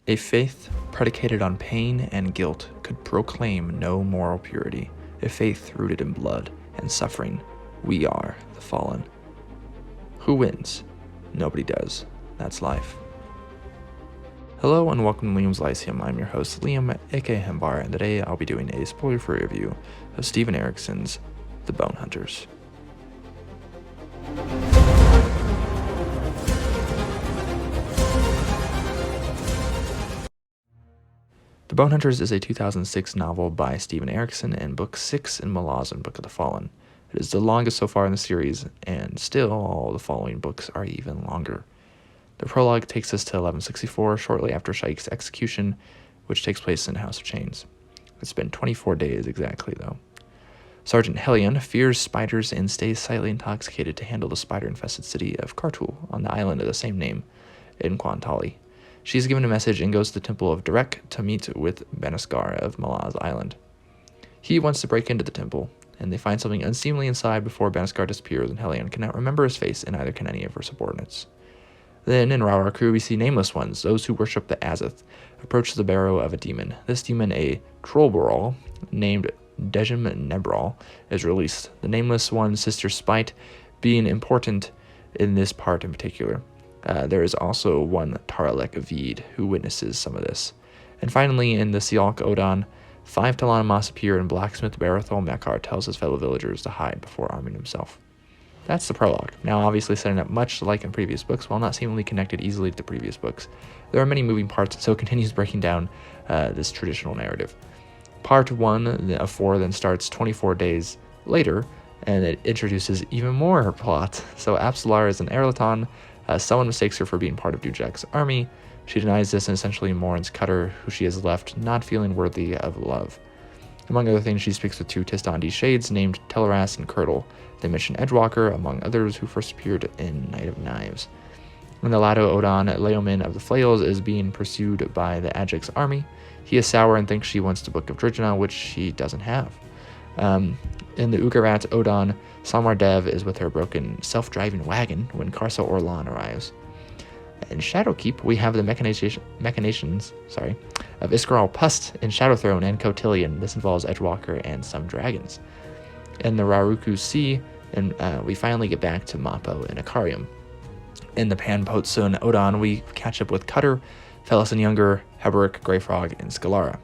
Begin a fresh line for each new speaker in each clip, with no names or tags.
A faith predicated on pain and guilt could proclaim no moral purity. A faith rooted in blood and suffering. We are the fallen. Who wins? Nobody does. That's life. Hello and welcome to Liam's Lyceum. I'm your host Liam, aka Hembar, and today I'll be doing a spoiler-free review of Steven Erikson's The Bonehunters. The Bonehunters is a 2006 novel by Steven Erikson and book 6 in Malazan, Book of the Fallen. It is the longest so far in the series, and still all the following books are even longer. The prologue takes us to 1164, shortly after Shaikh's execution, which takes place in House of Chains. It's been 24 days exactly, though. Sergeant Helion fears spiders and stays slightly intoxicated to handle the spider-infested city of Kartul on the island of the same name in Kwantali. She is given a message and goes to the temple of Derek to meet with Banascar of Malaz Island. He wants to break into the temple, and they find something unseemly inside before Banascar disappears, and Helion cannot remember his face, and neither can any of her subordinates. Then, in Raurakru, we see nameless ones, those who worship the Azith, approach the barrow of a demon. This demon, a trollboral named Dejim Nebral, is released. The nameless one's sister Spite being important in this part in particular. There is also one Taralek Avid who witnesses some of this. And finally, in the Sialk Odan, 5 Talanamas appear, and blacksmith Barathol Mekar tells his fellow villagers to hide before arming himself. That's the prologue. Now, obviously setting up much like in previous books, while not seemingly connected easily to the previous books. There are many moving parts, so it continues breaking down this traditional narrative. Part 1 of 4 then starts 24 days later, and it introduces even more plot. So Apsalar is an Erlaton. Someone mistakes her for being part of Dujak's army. She denies this and essentially mourns Cutter, who she has left, not feeling worthy of love. Among other things, she speaks with 2 Tistandi shades named Teleras and Curdle. They mention Edgewalker, among others, who first appeared in Knight of Knives. In the Lado Odan, Leomin of the Flails is being pursued by the Adjek's army. He is sour and thinks she wants the Book of Drijana, which she doesn't have. In the Ugarat Odan, Samar Dev is with her broken self-driving wagon when Karsa Orlan arrives. In Shadowkeep, we have the machinations of Iskaral Pust in Shadowthrone and Cotillion. This involves Edgewalker and some dragons. In the Raruku Sea, and we finally get back to Mappo and Akarium. In the Panpotsun Odan, we catch up with Cutter, Felison Younger, Heberic, Greyfrog, and Scalara.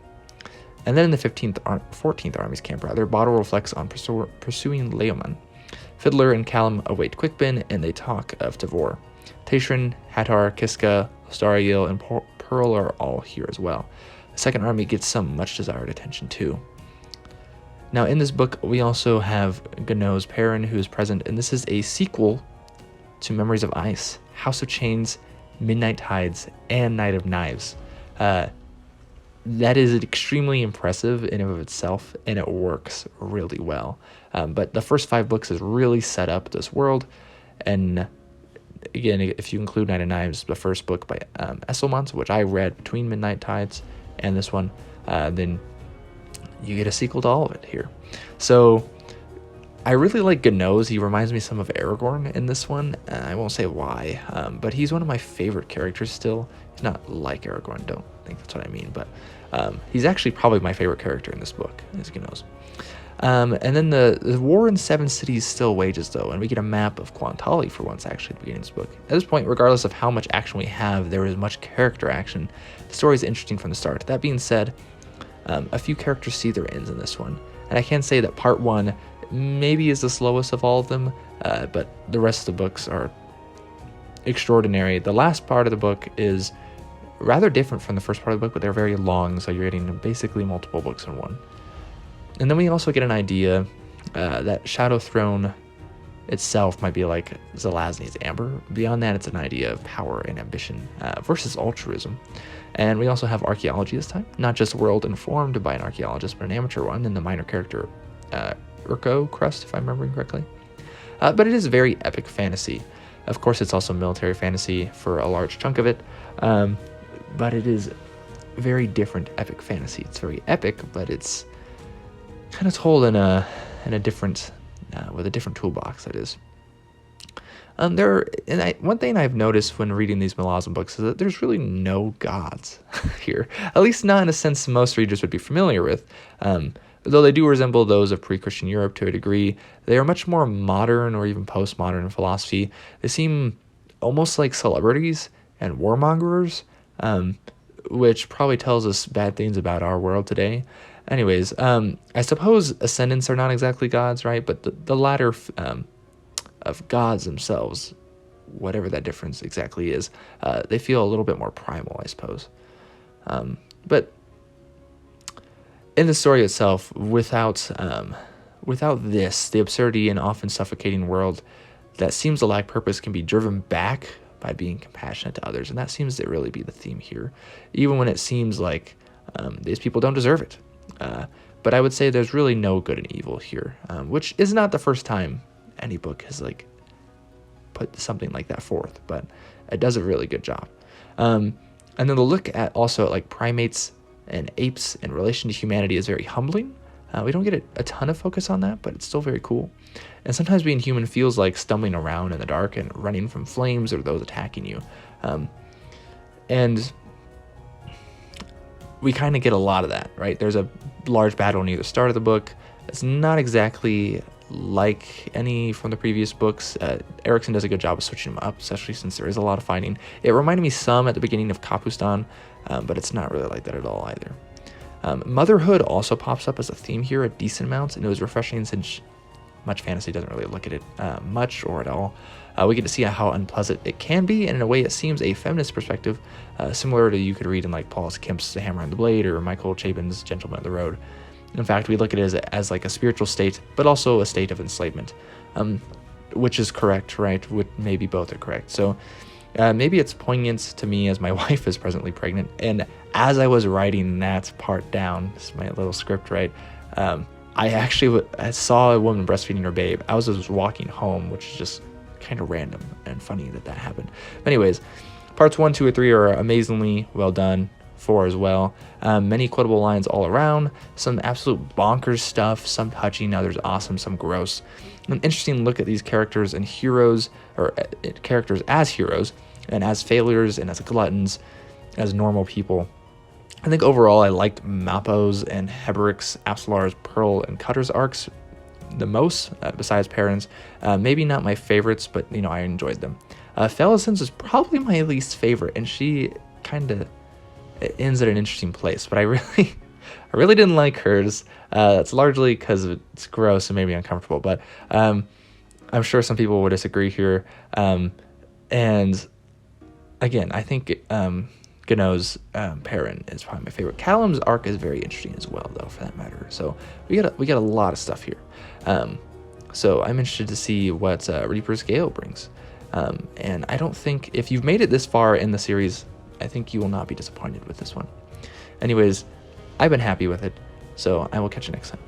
And then in the 14th Army's camp, Bottle reflects on pursuing Leoman. Fiddler and Callum await Quickbin, and they talk of Tavor. Tashrin, Hattar, Kiska, Stariel, and Pearl are all here as well. The Second Army gets some much-desired attention too. Now, in this book, we also have Gano's Perrin, who is present, and this is a sequel to Memories of Ice, House of Chains, Midnight Tides, and Knight of Knives. That is extremely impressive in and of itself, and it works really well. But the first 5 books has really set up this world, and again, if you include Knight of Knives, the first book by Esselmont, which I read between Midnight Tides and this one, then you get a sequel to all of it here. So I really like Gano's. He reminds me some of Aragorn in this one. I won't say why, but he's one of my favorite characters still. He's not like Aragorn, don't think that's what I mean, but he's actually probably my favorite character in this book, is Gano's. And then the war in 7 cities still wages, though, and we get a map of Kwantali for once, actually, at the beginning of this book. At this point, regardless of how much action we have, there is much character action. The story is interesting from the start. That being said, a few characters see their ends in this one, and I can say that part 1 maybe is the slowest of all of them, but the rest of the books are extraordinary. The last part of the book is rather different from the first part of the book, but they're very long, so you're getting basically multiple books in one. And then we also get an idea that Shadow Throne itself might be like Zelazny's Amber. Beyond that, it's an idea of power and ambition versus altruism. And we also have archaeology this time, not just world informed by an archaeologist, but an amateur one, and the minor character Urko Crust, if I'm remembering correctly. But it is very epic fantasy. Of course, it's also military fantasy for a large chunk of it, but it is very different epic fantasy. It's very epic, but it's kind of told in a different with a different toolbox, that is. One thing I've noticed when reading these Malazan books is that there's really no gods here, at least not in a sense most readers would be familiar with. Though they do resemble those of pre-Christian Europe to a degree, they are much more modern or even postmodern in philosophy. They seem almost like celebrities and warmongers, which probably tells us bad things about our world today. Anyways, I suppose ascendants are not exactly gods, right? But the latter of gods themselves, whatever that difference exactly is, they feel a little bit more primal, I suppose. But in the story itself, without this, the absurdity and often suffocating world that seems to lack purpose can be driven back by being compassionate to others, and that seems to really be the theme here, even when it seems like these people don't deserve it. But I would say there's really no good and evil here, which is not the first time any book has like put something like that forth, but it does a really good job. And then the look at also at like primates and apes in relation to humanity is very humbling. We don't get a ton of focus on that, but it's still very cool. And sometimes being human feels like stumbling around in the dark and running from flames or those attacking you. And we kind of get a lot of that, right? There's a large battle near the start of the book. It's not exactly like any from the previous books. Erikson does a good job of switching them up, especially since there is a lot of fighting. It reminded me some at the beginning of Kapustan, but it's not really like that at all either. Motherhood also pops up as a theme here a decent amount, and it was refreshing since much fantasy doesn't really look at it much or at all. We get to see how unpleasant it can be, and in a way it seems a feminist perspective, similar to you could read in like Paul Kemp's The Hammer and the Blade or Michael Chabon's Gentleman of the Road. In fact, we look at it as like a spiritual state, but also a state of enslavement, which is correct, right? Maybe both are correct. So maybe it's poignant to me as my wife is presently pregnant, and as I was writing that part down, this is my little script, right? I saw a woman breastfeeding her babe. I was just walking home, which is just kind of random and funny that happened. But anyways, parts 1, 2, or 3 are amazingly well done. 4 as well. Many quotable lines all around. Some absolute bonkers stuff. Some touching, others awesome, some gross. An interesting look at these characters and heroes, or characters as heroes, and as failures, and as gluttons, as normal people. I think overall I liked Mappo's and Heberic's, Absalar's, Pearl, and Cutter's arcs the most, besides Perrin's. Maybe not my favorites, but I enjoyed them. Felison's is probably my least favorite, and she kind of ends at an interesting place, but I really didn't like hers. That's largely because it's gross and made me uncomfortable, but I'm sure some people would disagree here. And again, I think Gounod's Perrin is probably my favorite. Callum's arc is very interesting as well, though, for that matter. So we got a lot of stuff here. So I'm interested to see what Reaper's Gale brings. And I don't think, if you've made it this far in the series, I think you will not be disappointed with this one. Anyways, I've been happy with it, so I will catch you next time.